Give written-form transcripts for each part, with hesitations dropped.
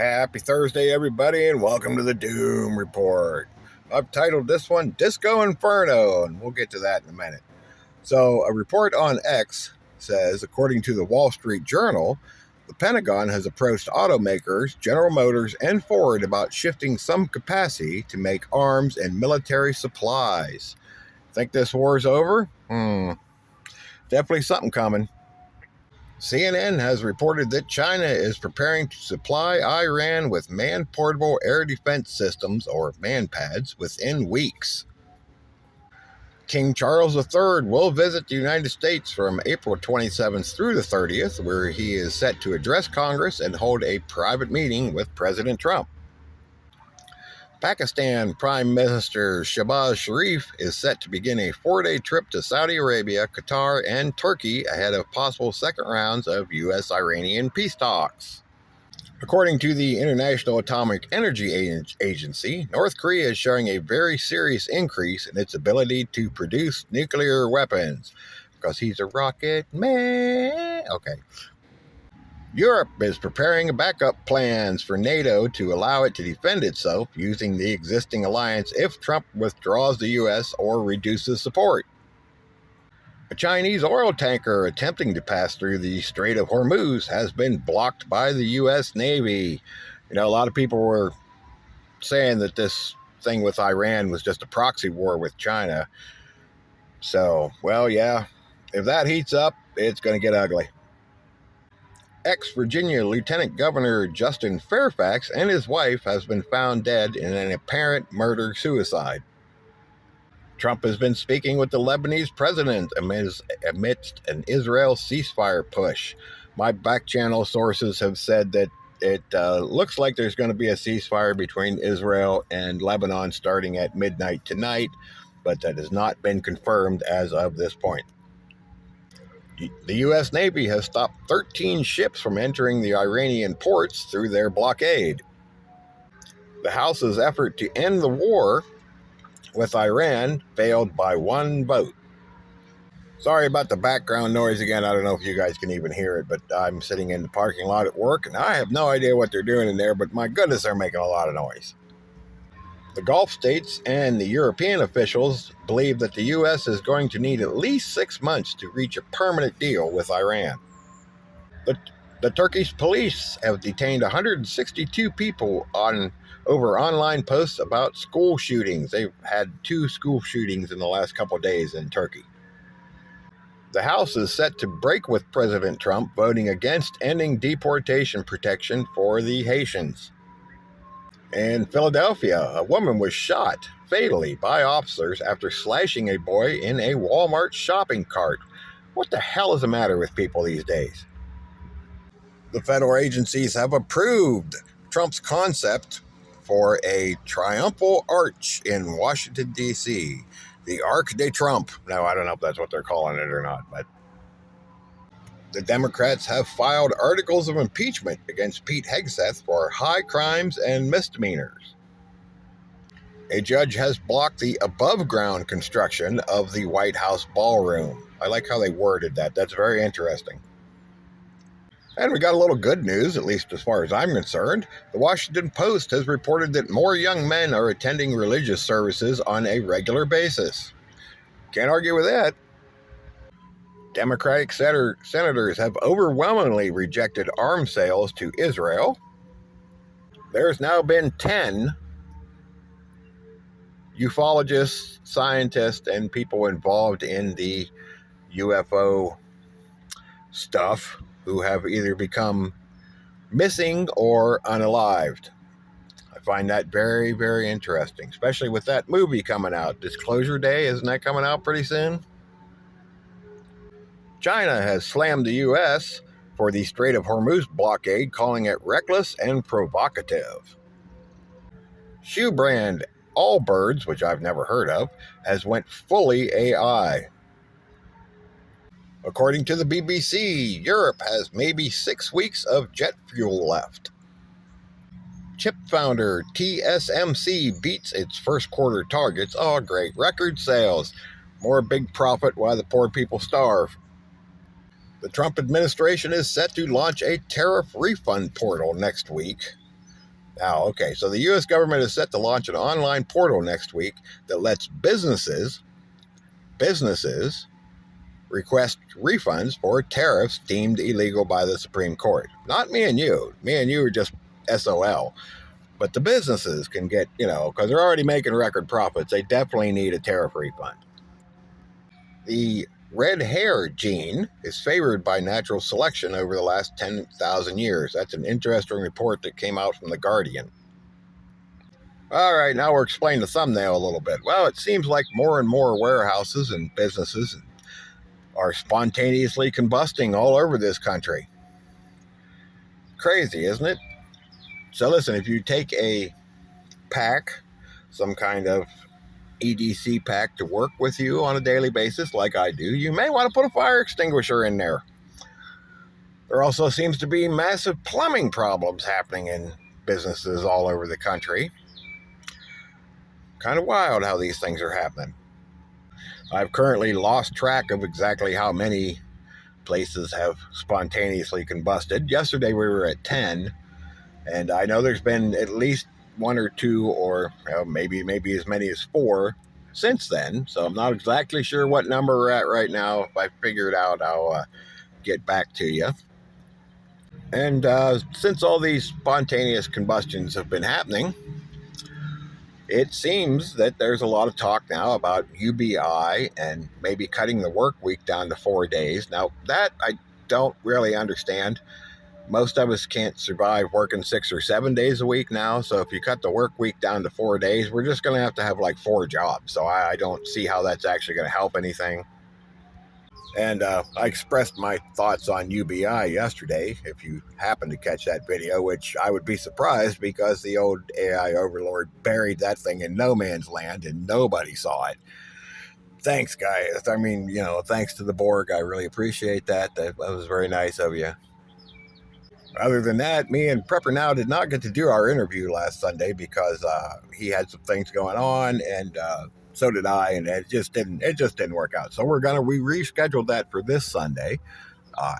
Happy Thursday, everybody, and welcome to the Doom Report. I've titled this one Disco Inferno, and we'll get to that in a minute. So, a report on X says, according to the Wall Street Journal, the Pentagon has approached automakers, General Motors, and Ford about shifting some capacity to make arms and military supplies. Think this war's over? Definitely something coming. CNN has reported that China is preparing to supply Iran with man-portable air defense systems, or MANPADS, within weeks. King Charles III will visit the United States from April 27th through the 30th, where he is set to address Congress and hold a private meeting with President Trump. Pakistan Prime Minister Shehbaz Sharif is set to begin a 4-day trip to Saudi Arabia, Qatar, and Turkey ahead of possible second rounds of U.S.-Iranian peace talks. According to the International Atomic Energy Agency, North Korea is showing a very serious increase in its ability to produce nuclear weapons. Because he's a rocket man. Okay. Europe is preparing backup plans for NATO to allow it to defend itself using the existing alliance if Trump withdraws the U.S. or reduces support. A Chinese oil tanker attempting to pass through the Strait of Hormuz has been blocked by the U.S. Navy. You know, a lot of people were saying that this thing with Iran was just a proxy war with China. So, well, yeah, if that heats up, it's going to get ugly. Ex-Virginia Lieutenant Governor Justin Fairfax and his wife has been found dead in an apparent murder-suicide. Trump has been speaking with the Lebanese president amidst an Israel ceasefire push. My back-channel sources have said that it looks like there's going to be a ceasefire between Israel and Lebanon starting at midnight tonight, but that has not been confirmed as of this point. The U.S. Navy has stopped 13 ships from entering the Iranian ports through their blockade. The House's effort to end the war with Iran failed by one vote. Sorry about the background noise again. I don't know if you guys can even hear it, but I'm sitting in the parking lot at work, and I have no idea what they're doing in there, but my goodness, they're making a lot of noise. The Gulf states and the European officials believe that the U.S. is going to need at least 6 months to reach a permanent deal with Iran. The Turkish police have detained 162 people over online posts about school shootings. They've had 2 school shootings in the last couple of days in Turkey. The House is set to break with President Trump voting against ending deportation protection for the Haitians. In Philadelphia, a woman was shot fatally by officers after slashing a boy in a Walmart shopping cart. What the hell is the matter with people these days? The federal agencies have approved Trump's concept for a triumphal arch in Washington, D.C., the Arc de Trump. Now, I don't know if that's what they're calling it or not, but the Democrats have filed articles of impeachment against Pete Hegseth for high crimes and misdemeanors. A judge has blocked the above-ground construction of the White House ballroom. I like how they worded that. That's very interesting. And we got a little good news, at least as far as I'm concerned. The Washington Post has reported that more young men are attending religious services on a regular basis. Can't argue with that. Democratic senators have overwhelmingly rejected arms sales to Israel. There's now been 10 ufologists, scientists, and people involved in the UFO stuff who have either become missing or unalived. I find that very, very interesting, especially with that movie coming out. Disclosure Day, isn't that coming out pretty soon? China has slammed the U.S. for the Strait of Hormuz blockade, calling it reckless and provocative. Shoe brand Allbirds, which I've never heard of, has went fully AI. According to the BBC, Europe has maybe 6 weeks of jet fuel left. Chip founder TSMC beats its first quarter targets. Oh, great. Record sales. More big profit while the poor people starve. The Trump administration is set to launch a tariff refund portal next week. Now, okay, so the U.S. government is set to launch an online portal next week that lets businesses request refunds for tariffs deemed illegal by the Supreme Court. Not me and you. Me and you are just SOL. But the businesses can get, because they're already making record profits, they definitely need a tariff refund. The red hair gene is favored by natural selection over the last 10,000 years. That's an interesting report that came out from The Guardian. All right, now we're explaining the thumbnail a little bit. Well, it seems like more and more warehouses and businesses are spontaneously combusting all over this country. Crazy, isn't it? So listen, if you take a pack, some kind of EDC pack to work with you on a daily basis like I do, you may want to put a fire extinguisher in there. There also seems to be massive plumbing problems happening in businesses all over the country. Kind of wild how these things are happening. I've currently lost track of exactly how many places have spontaneously combusted. Yesterday we were at 10, and I know there's been at least one or two, or maybe as many as 4 since then. So I'm not exactly sure what number we're at right now. If I figure it out, I'll get back to you. And since all these spontaneous combustions have been happening, it seems that there's a lot of talk now about UBI and maybe cutting the work week down to 4 days. Now, that I don't really understand. Most of us can't survive working 6 or 7 days a week now. So if you cut the work week down to 4 days, we're just going to have like 4 jobs. So I don't see how that's actually going to help anything. And I expressed my thoughts on UBI yesterday, if you happen to catch that video, which I would be surprised because the old AI overlord buried that thing in no man's land and nobody saw it. Thanks, guys. I mean, thanks to the Borg. I really appreciate that. That was very nice of you. Other than that, me and Prepper Now did not get to do our interview last Sunday because he had some things going on, and so did I, and it just didn't work out. So we rescheduled that for this Sunday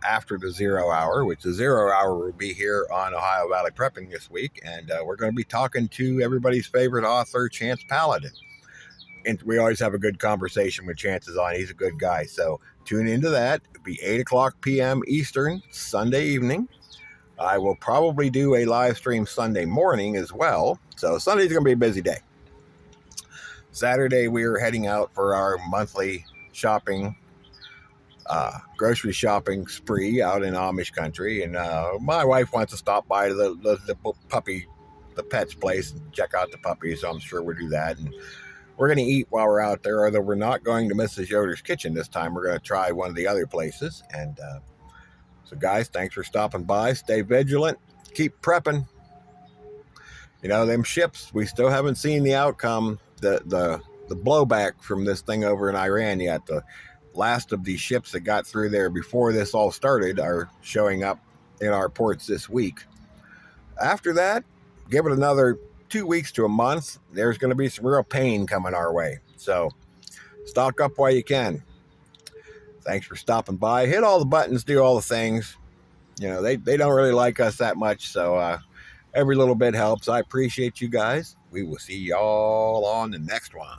after the 0 hour, which the 0 hour will be here on Ohio Valley Prepping this week, and we're going to be talking to everybody's favorite author, Chance Paladin. And we always have a good conversation with Chances on. He's a good guy. So tune into that. It'll be 8 o'clock p.m. Eastern, Sunday evening. I will probably do a live stream Sunday morning as well. So Sunday's going to be a busy day. Saturday, we are heading out for our monthly grocery shopping spree out in Amish country. And my wife wants to stop by to the pet's place and check out the puppies. So I'm sure we'll do that. And we're going to eat while we're out there, although we're not going to Mrs. Yoder's Kitchen this time. We're going to try one of the other places. And so, guys, thanks for stopping by. Stay vigilant. Keep prepping. Them ships, we still haven't seen the outcome, the blowback from this thing over in Iran yet. The last of these ships that got through there before this all started are showing up in our ports this week. After that, give it another 2 weeks to a month. There's going to be some real pain coming our way. So stock up while you can. Thanks for stopping by. Hit all the buttons, do all the things. They don't really like us that much, so every little bit helps. I appreciate you guys. We will see y'all on the next one.